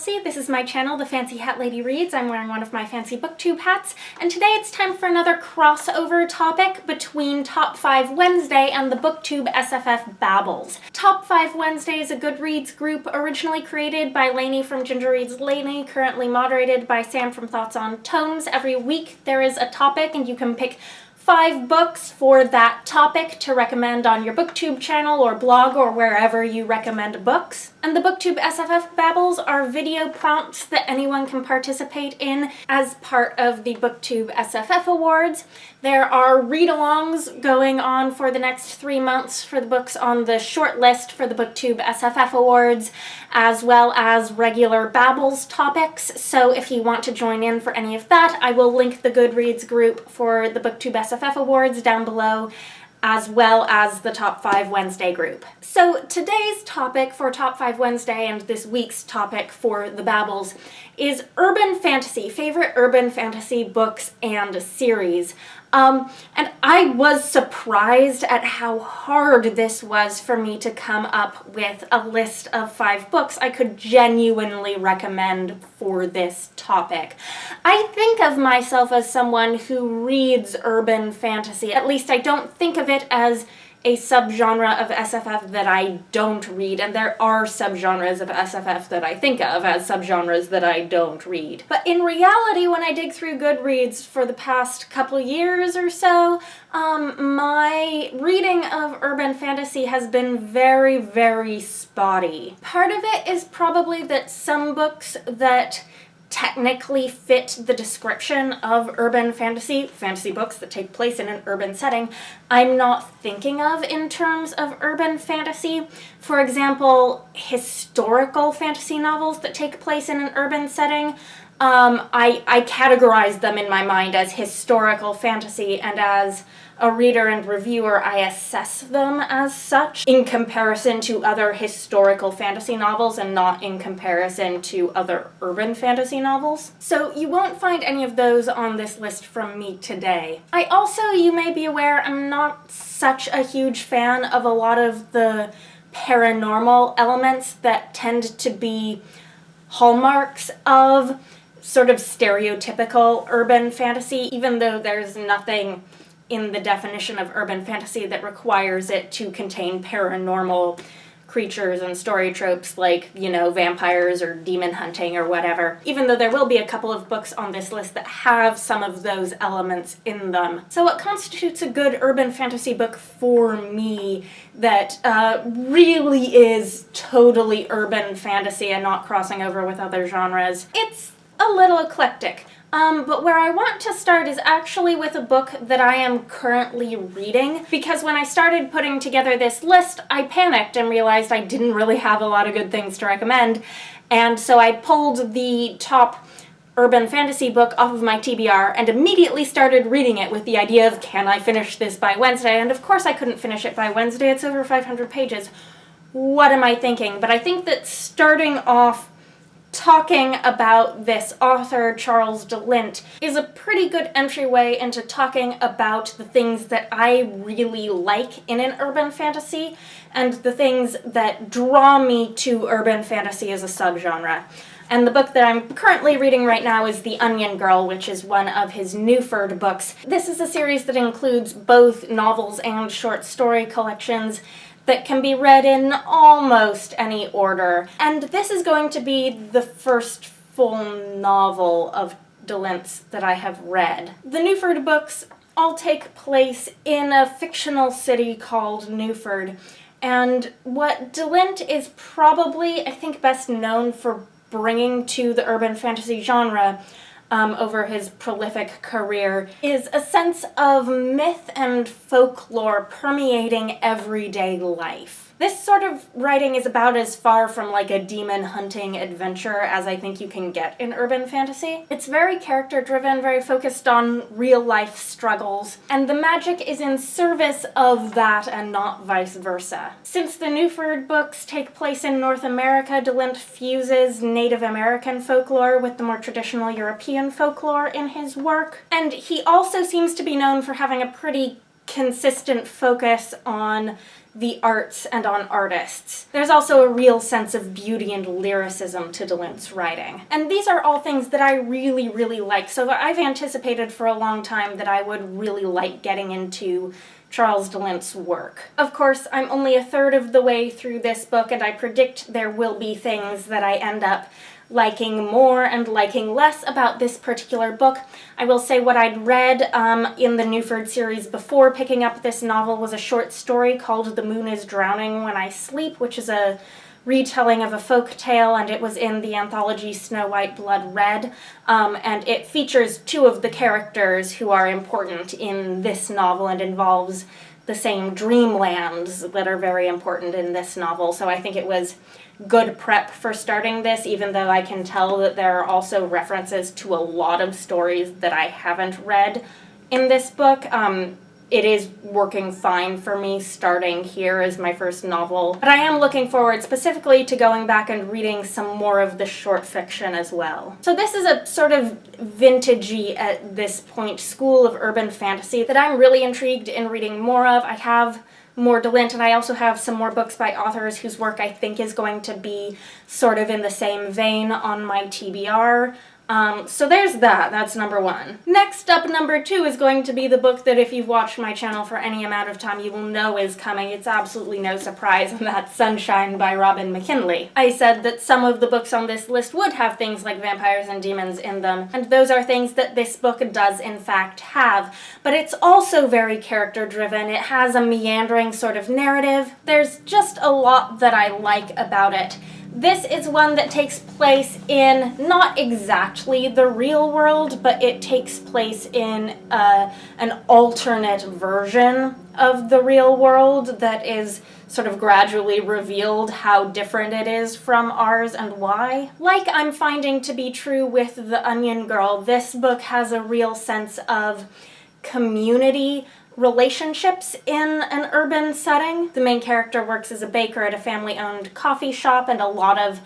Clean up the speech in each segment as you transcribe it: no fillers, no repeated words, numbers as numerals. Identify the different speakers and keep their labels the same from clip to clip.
Speaker 1: Chelsea. This is my channel, The Fancy Hat Lady Reads. I'm wearing one of my fancy booktube hats, and today it's time for another crossover topic between Top 5 Wednesday and the BooktubeSFF Babbles. Top 5 Wednesday is a Goodreads group originally created by Lainey from Ginger Reads Lainey, currently moderated by Sam from Thoughts on Tomes. Every week there is a topic and you can pick 5 books for that topic to recommend on your booktube channel or blog or wherever you recommend books. And the BooktubeSFF Babbles are video prompts that anyone can participate in as part of the BooktubeSFF Awards. There are read-alongs going on for the next 3 months for the books on the short list for the BooktubeSFF Awards, as well as regular Babbles topics. So if you want to join in for any of that, I will link the Goodreads group for the BooktubeSFF Awards down below, as well as the Top 5 Wednesday group. So today's topic for Top 5 Wednesday and this week's topic for the Babbles is urban fantasy, favorite urban fantasy books and series. And I was surprised at how hard this was for me to come up with a list of 5 books I could genuinely recommend for this topic. I think of myself as someone who reads urban fantasy. At least I don't think of it as a subgenre of SFF that I don't read, and there are subgenres of SFF that I think of as subgenres that I don't read. But in reality, when I dig through Goodreads for the past couple years or so, my reading of urban fantasy has been very, very spotty. Part of it is probably that some books that technically fit the description of urban fantasy books that take place in an urban setting, I'm not thinking of in terms of urban fantasy. For example, historical fantasy novels that take place in an urban setting, I categorize them in my mind as historical fantasy, and as a reader and reviewer, I assess them as such in comparison to other historical fantasy novels and not in comparison to other urban fantasy novels. So you won't find any of those on this list from me today. I also, you may be aware, I'm not such a huge fan of a lot of the paranormal elements that tend to be hallmarks of sort of stereotypical urban fantasy, even though there's nothing in the definition of urban fantasy that requires it to contain paranormal creatures and story tropes like, you know, vampires or demon hunting or whatever, even though there will be a couple of books on this list that have some of those elements in them. So what constitutes a good urban fantasy book for me that really is totally urban fantasy and not crossing over with other genres? It's a little eclectic. But where I want to start is actually with a book that I am currently reading, because when I started putting together this list, I panicked and realized I didn't really have a lot of good things to recommend, and so I pulled the top urban fantasy book off of my TBR and immediately started reading it with the idea of, can I finish this by Wednesday? And of course I couldn't finish it by Wednesday, it's over 500 pages. What am I thinking? But I think that starting off talking about this author, Charles de Lint, is a pretty good entryway into talking about the things that I really like in an urban fantasy and the things that draw me to urban fantasy as a subgenre. And the book that I'm currently reading right now is The Onion Girl, which is one of his Newford books. This is a series that includes both novels and short story collections that can be read in almost any order. And this is going to be the first full novel of de Lint's that I have read. The Newford books all take place in a fictional city called Newford, and what de Lint is probably, I think, best known for bringing to the urban fantasy genre over his prolific career is a sense of myth and folklore permeating everyday life. This sort of writing is about as far from like a demon hunting adventure as I think you can get in urban fantasy. It's very character-driven, very focused on real-life struggles, and the magic is in service of that and not vice versa. Since the Newford books take place in North America, de Lint fuses Native American folklore with the more traditional European folklore in his work, and he also seems to be known for having a pretty consistent focus on the arts and on artists. There's also a real sense of beauty and lyricism to Lint's writing. And these are all things that I really, really like, so I've anticipated for a long time that I would really like getting into Charles Lint's work. Of course, I'm only a third of the way through this book, and I predict there will be things that I end up liking more and liking less about this particular book. I will say what I'd read in the Newford series before picking up this novel was a short story called The Moon is Drowning When I Sleep, which is a retelling of a folk tale, and it was in the anthology Snow White Blood Red, and it features two of the characters who are important in this novel and involves the same dreamlands that are very important in this novel, so I think it was good prep for starting this, even though I can tell that there are also references to a lot of stories that I haven't read in this book. It is working fine for me starting here as my first novel, but I am looking forward specifically to going back and reading some more of the short fiction as well. So this is a sort of vintagey, at this point, school of urban fantasy that I'm really intrigued in reading more of. I have more Lint, and I also have some more books by authors whose work I think is going to be sort of in the same vein on my TBR. So there's that. That's number one. Next up, number two, is going to be the book that if you've watched my channel for any amount of time, you will know is coming. It's absolutely no surprise, and that's Sunshine by Robin McKinley. I said that some of the books on this list would have things like vampires and demons in them, and those are things that this book does in fact have. But it's also very character-driven. It has a meandering sort of narrative. There's just a lot that I like about it. This is one that takes place in not exactly the real world, but it takes place in an alternate version of the real world that is sort of gradually revealed how different it is from ours and why. Like I'm finding to be true with The Onion Girl, this book has a real sense of community relationships in an urban setting. The main character works as a baker at a family-owned coffee shop, and a lot of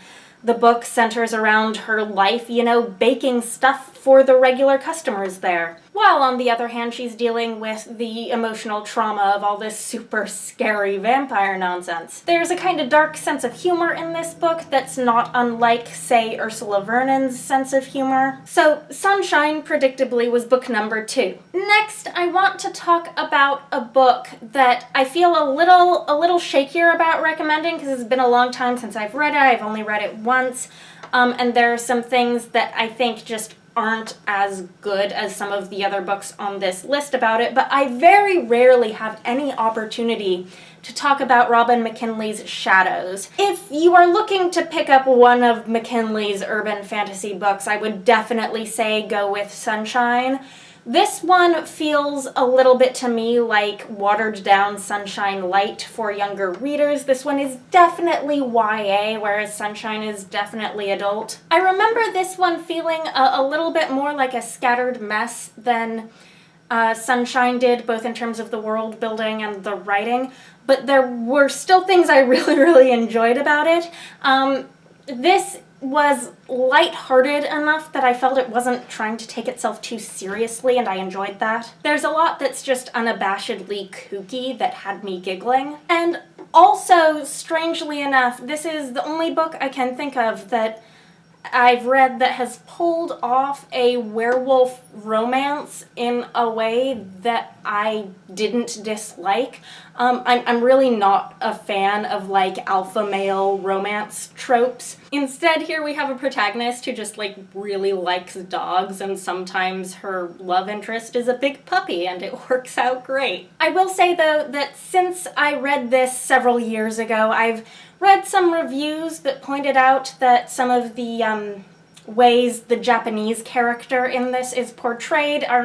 Speaker 1: the book centers around her life, you know, baking stuff for the regular customers there. While on the other hand, she's dealing with the emotional trauma of all this super scary vampire nonsense. There's a kind of dark sense of humor in this book that's not unlike, say, Ursula Vernon's sense of humor. So Sunshine, predictably, was book number two. Next, I want to talk about a book that I feel a little shakier about recommending because it's been a long time since I've read it. I've only read it once, and there are some things that I think just aren't as good as some of the other books on this list about it, but I very rarely have any opportunity to talk about Robin McKinley's Shadows. If you are looking to pick up one of McKinley's urban fantasy books, I would definitely say go with Sunshine. This one feels a little bit to me like watered-down Sunshine Light for younger readers. This one is definitely YA, whereas Sunshine is definitely adult. I remember this one feeling a little bit more like a scattered mess than Sunshine did, both in terms of the world building and the writing, but there were still things I really enjoyed about it. This was lighthearted enough that I felt it wasn't trying to take itself too seriously, and I enjoyed that. There's a lot that's just unabashedly kooky that had me giggling. And also, strangely enough, this is the only book I can think of that I've read that has pulled off a werewolf romance in a way that I didn't dislike. I'm really not a fan of, like, alpha male romance tropes. Instead, here we have a protagonist who just, like, really likes dogs, and sometimes her love interest is a big puppy, and it works out great. I will say, though, that since I read this several years ago, I've read some reviews that pointed out that some of the ways the Japanese character in this is portrayed are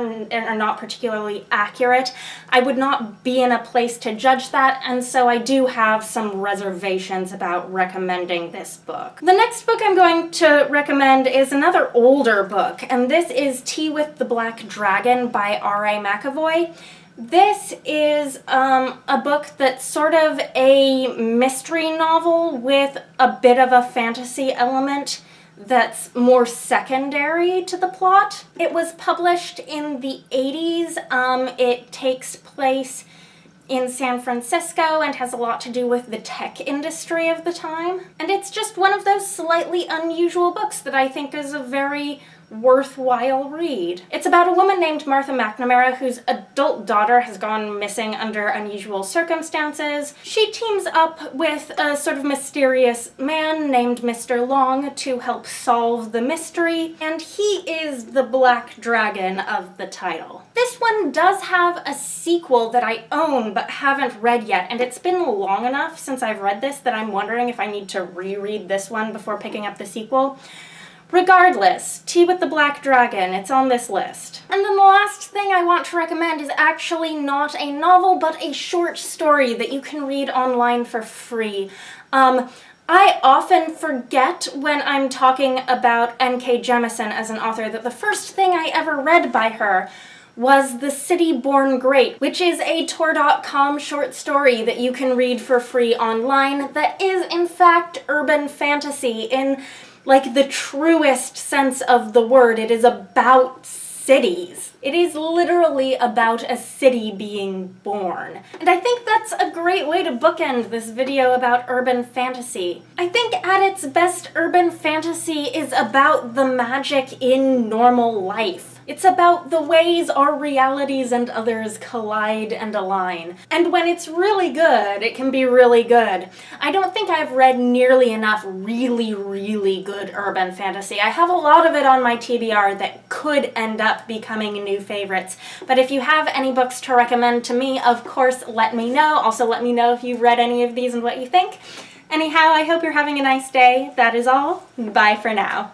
Speaker 1: not particularly accurate. I would not be in a place to judge that, and so I do have some reservations about recommending this book. The next book I'm going to recommend is another older book, and this is Tea with the Black Dragon by R.A. MacAvoy. This is a book that's sort of a mystery novel with a bit of a fantasy element that's more secondary to the plot. It was published in the 80s. It takes place in San Francisco and has a lot to do with the tech industry of the time. And it's just one of those slightly unusual books that I think is a very worthwhile read. It's about a woman named Martha McNamara whose adult daughter has gone missing under unusual circumstances. She teams up with a sort of mysterious man named Mr. Long to help solve the mystery, and he is the Black Dragon of the title. This one does have a sequel that I own but haven't read yet, and it's been long enough since I've read this that I'm wondering if I need to reread this one before picking up the sequel. Regardless, Tea with the Black Dragon, it's on this list. And then the last thing I want to recommend is actually not a novel, but a short story that you can read online for free. I often forget when I'm talking about N.K. Jemisin as an author that the first thing I ever read by her was The City Born Great, which is a Tor.com short story that you can read for free online that is, in fact, urban fantasy in like the truest sense of the word. It is about cities. It is literally about a city being born. And I think that's a great way to bookend this video about urban fantasy. I think at its best, urban fantasy is about the magic in normal life. It's about the ways our realities and others collide and align. And when it's really good, it can be really good. I don't think I've read nearly enough really, really good urban fantasy. I have a lot of it on my TBR that could end up becoming new favorites. But if you have any books to recommend to me, of course, let me know. Also, let me know if you've read any of these and what you think. Anyhow, I hope you're having a nice day. That is all. Bye for now.